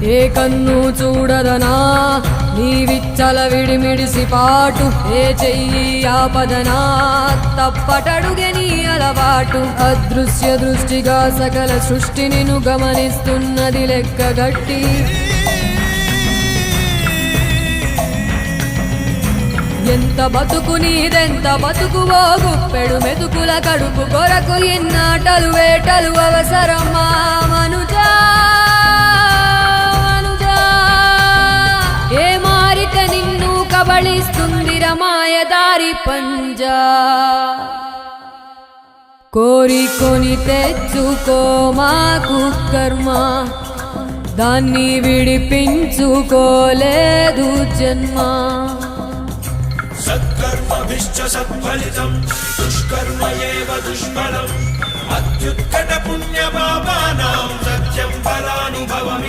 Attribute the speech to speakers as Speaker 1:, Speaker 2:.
Speaker 1: ఏ కన్ను చూడదనా నీ విచ్చల విడిమిడిసి పాటు, ఏ చెయ్యి ఆపదనా తప్పటడుగే నీ అలవాటు. అదృశ్య దృష్టిగా సకల సృష్టిని ను గమనిస్తున్నది లెక్కగట్టి, ఎంత బతుకు నీదెంత బతుకువో గుప్పెడు మెతుకుల కడుపు కొరకు ఎన్నాటలు వేటలు అవసరమా మనుజా మనుజా. ఏ మారిక నిన్ను కబళిస్తుంది రమాయదారి పంజా. కోరికొని తెచ్చుకో మాకు కర్మ, దాన్ని విడిపించుకోలేదు జన్మ.
Speaker 2: సత్కర్మభిశ్చ సత్ఫలితం దుష్కర్మ ఏవ దుష్ఫలం. అత్యుత్కట పుణ్య పాపానాం సత్యం ఫలానుభవమి.